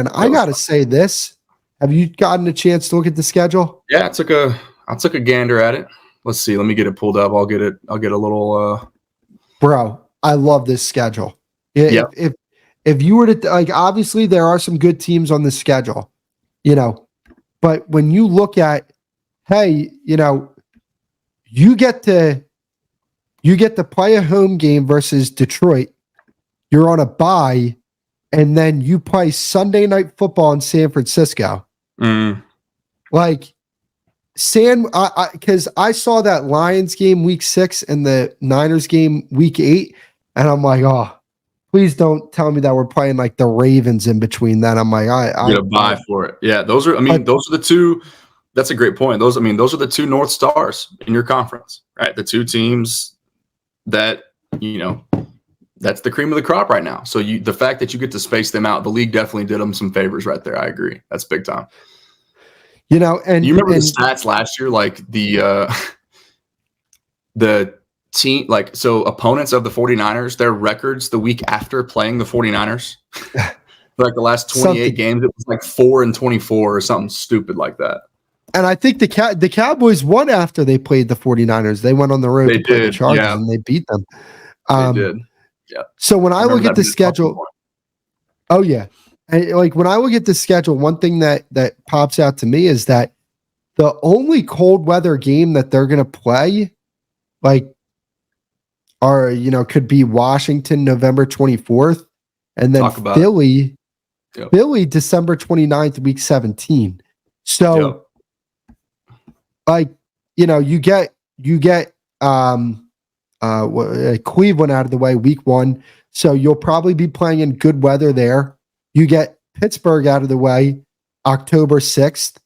man. I got to say this. Have you gotten a chance to look at the schedule? Yeah, I took a gander at it. Let's see. Let me get it pulled up. I'll get a little. Bro, I love this schedule. Yeah. If you were to like, obviously there are some good teams on the schedule, but when you look at, hey, you get to play a home game versus Detroit. You're on a bye, and then you play Sunday Night Football in San Francisco. Like, because I saw that Lions game week 6 and the Niners game week 8, and I'm like, oh, please don't tell me that we're playing like the Ravens in between that. I'm like, I get a bye for it. Yeah, those are the two. That's a great point. Those are the two North Stars in your conference, right? The two teams that, that's the cream of the crop right now. So the fact that you get to space them out, the league definitely did them some favors right there. I agree. That's big time. And you remember the stats last year, like the team, like, so opponents of the 49ers, their records the week after playing the 49ers, like the last 28 games, it was like 4-24 or something stupid like that. And I think the Cowboys won after they played the 49ers. They went on the road to play the Chargers, and they beat them. They did. Yeah. So when I look at the schedule, oh yeah. Like when I look at the schedule, one thing that pops out to me is that the only cold weather game that they're going to play, like, could be Washington November 24th, and then Philly, December 29th, week 17. So, like, you get Cleveland out of the way week 1, so you'll probably be playing in good weather there. You get Pittsburgh out of the way October 6th.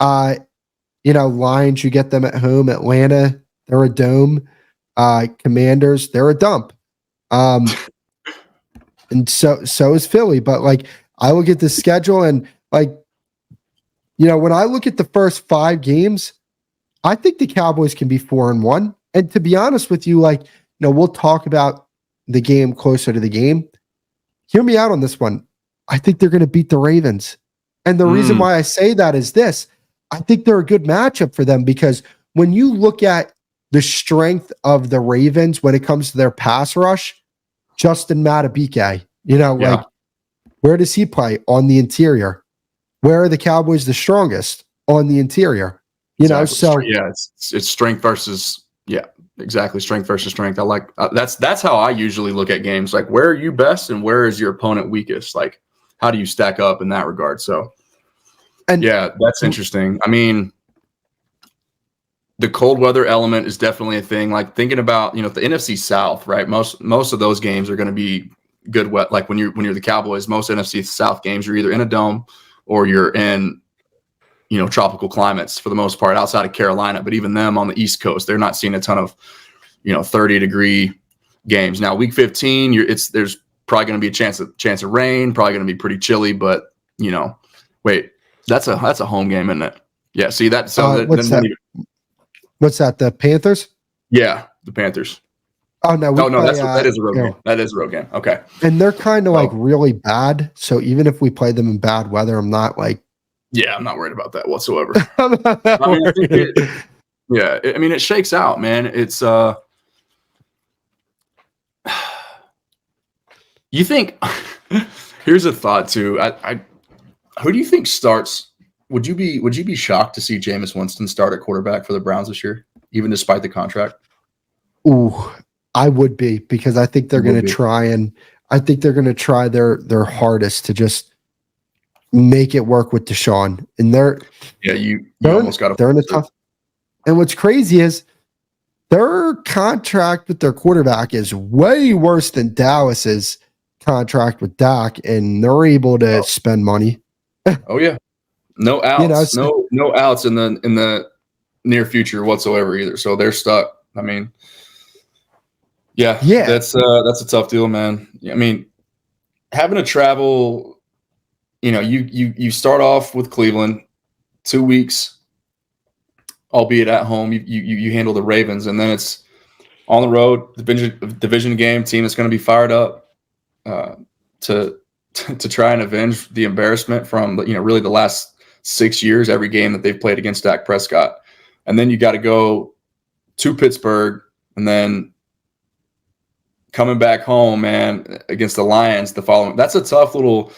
Lions, you get them at home. Atlanta, they're a dome. Commanders, they're a dump. And so is Philly. But like, I look at the schedule and like, when I look at the first 5 games, I think the Cowboys can be 4-1. And to be honest with you, like, we'll talk about the game closer to the game. Hear me out on this one. I think they're going to beat the Ravens. And the reason why I say that is this. I think they're a good matchup for them because when you look at the strength of the Ravens when it comes to their pass rush, Justin Madubuike, like, where does he play? On the interior. Where are the Cowboys the strongest? On the interior. So it's strength versus exactly, strength versus strength. I like that's how I usually look at games. Like, where are you best and where is your opponent weakest? Like, how do you stack up in that regard? So, that's interesting. I mean, the cold weather element is definitely a thing. Like, thinking about the NFC South, right? Most of those games are going to be good wet. Like when you're the Cowboys, most NFC South games you're either in a dome or you're in tropical climates for the most part outside of Carolina. But even them on the East Coast, they're not seeing a ton of 30-degree games. Now week 15, there's probably going to be a chance of rain, probably going to be pretty chilly. But wait, that's a home game, isn't it? Yeah. See that? So what's that? The Panthers? Yeah, the Panthers. Oh no! That is a road game. That is a road game. Okay. And they're kind of like really bad. So even if we play them in bad weather, I'm not like. Yeah, I'm not worried about that whatsoever. It shakes out, man. It's you think here's a thought too. Who do you think starts? Would you be shocked to see Jameis Winston start at quarterback for the Browns this year, even despite the contract? Ooh, I would be, because I think they're going to try their hardest to just make it work with Deshaun. And they're almost got they're in a tough. And what's crazy is their contract with their quarterback is way worse than Dallas's contract with Dak, and they're able to spend money. Oh yeah, no outs, no outs in the near future whatsoever either. So they're stuck. I mean, yeah, that's a tough deal, man. I mean, having to travel. You start off with Cleveland, 2 weeks, albeit at home. You handle the Ravens, and then it's on the road, division game, team that's going to be fired up to to try and avenge the embarrassment from, really the last 6 years, every game that they've played against Dak Prescott. And then you got to go to Pittsburgh and then coming back home, man, against the Lions the following. That's a tough little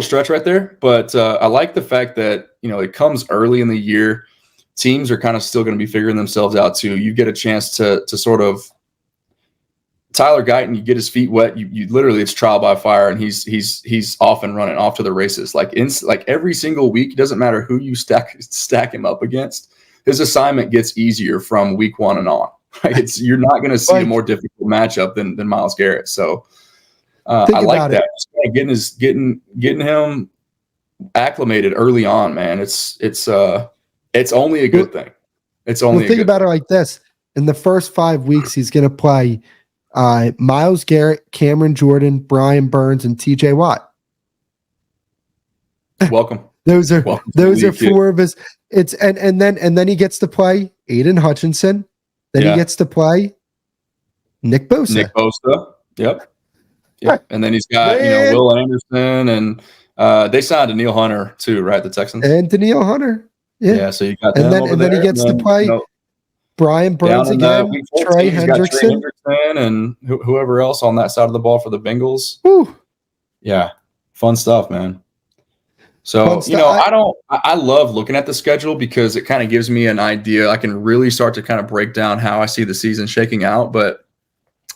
stretch right there. But I like the fact that, it comes early in the year. Teams are kind of still going to be figuring themselves out too. You get a chance to sort of Tyler Guyton, you get his feet wet. You literally, it's trial by fire, and he's off and running, off to the races. Like every single week, it doesn't matter who you stack him up against. His assignment gets easier from week 1 and on. Right? You're not going to see a more difficult matchup than Myles Garrett. So I like that. Just kind of getting him acclimated early on, man. It's only a good thing. It's only. Think about it like this: in the first 5 weeks, he's going to play Myles Garrett, Cameron Jordan, Brian Burns, and TJ Watt. Welcome. Those are 4 of his. It's and then he gets to play Aiden Hutchinson. Then he gets to play Nick Bosa. Yep. And then he's got Will Anderson, and they signed Danielle Hunter too, right? The Texans and Danielle Hunter. Yeah. So you got and then he gets to play Brian Burns again, Trey Hendrickson, and whoever else on that side of the ball for the Bengals. Woo. Yeah, fun stuff, man. So, I love looking at the schedule because it kind of gives me an idea. I can really start to kind of break down how I see the season shaking out. But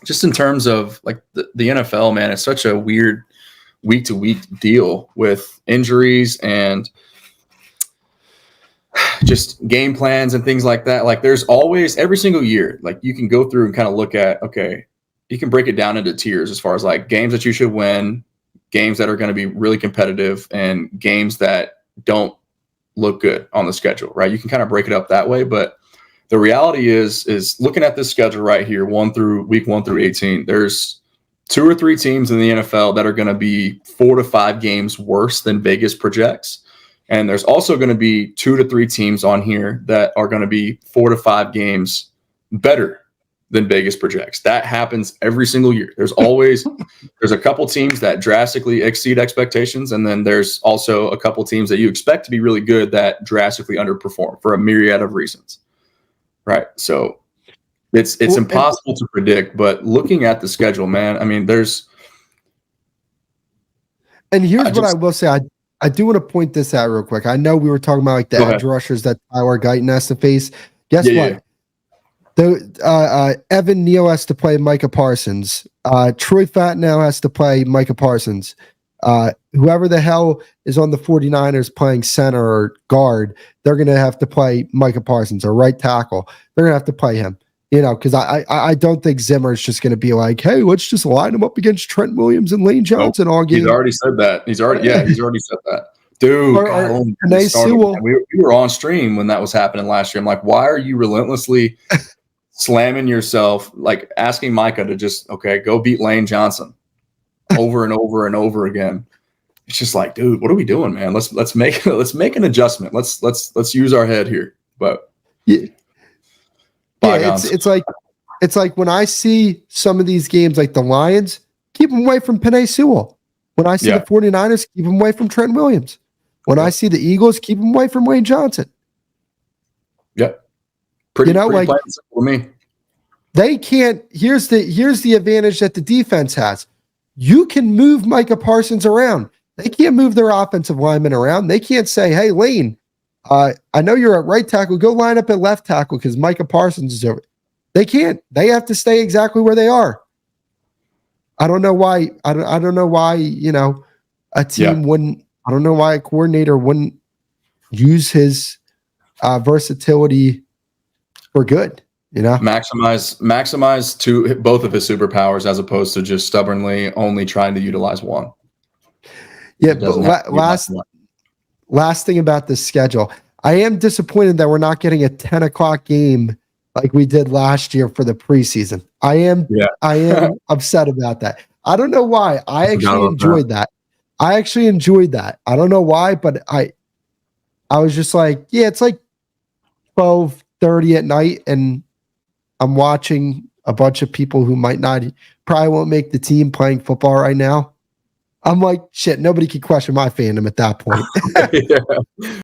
just in terms of like the NFL, man, it's such a weird week-to-week deal with injuries and just game plans and things like that. Like there's always, every single year, like you can go through and kind of look at, okay, you can break it down into tiers as far as like games that you should win, games that are going to be really competitive, and games that don't look good on the schedule, right? You can kind of break it up that way. But the reality is looking at this schedule right here, week 1 through 18, there's 2 or 3 teams in the NFL that are going to be 4 to 5 games worse than Vegas projects. And there's also going to be 2 to 3 teams on here that are going to be 4 to 5 games better than Vegas projects. That happens every single year. There's a couple teams that drastically exceed expectations, and then there's also a couple teams that you expect to be really good that drastically underperform for a myriad of reasons. Right. So it's impossible to predict, but looking at the schedule, man, I mean, here's what I will say. I do want to point this out real quick. I know we were talking about like the edge rushers that Tyler Guyton has to face. Guess what? Yeah. Evan Neal has to play Micah Parsons. Troy Fatnow has to play Micah Parsons. Whoever the hell is on the 49ers playing center or guard, they're going to have to play Micah Parsons, or right tackle. They're going to have to play him. Because I don't think Zimmer is just going to be like, hey, let's just line him up against Trent Williams and Lane Johnson all game. He's already said that. He's already said that. Dude, we were on stream when that was happening last year. I'm like, why are you relentlessly slamming yourself, like asking Micah to just, go beat Lane Johnson over and over and over again? It's just like, dude, what are we doing, man? Let's make an adjustment. Let's use our head here. But it's like when I see some of these games, like the Lions, keep them away from Penei Sewell. When I see the 49ers, keep them away from Trent Williams. When I see the Eagles, keep them away from Lane Johnson. Yep. Pretty like for me. They can't. Here's the advantage that the defense has. You can move Micah Parsons around. They can't move their offensive linemen around. They can't say, hey, Lane, I know you're at right tackle. Go line up at left tackle because Micah Parsons is over. They can't. They have to stay exactly where they are. I don't know why. I don't know why, a team wouldn't. I don't know why a coordinator wouldn't use his versatility for good. Maximize both of his superpowers as opposed to just stubbornly only trying to utilize one. Yeah, but last thing about this schedule, I am disappointed that we're not getting a 10 o'clock game like we did last year for the preseason. I am upset about that. I don't know why. I actually enjoyed that. I don't know why, but I was just like, it's like 12:30 at night, and I'm watching a bunch of people who probably won't make the team playing football right now. I'm like, shit, nobody can question my fandom at that point. Yeah.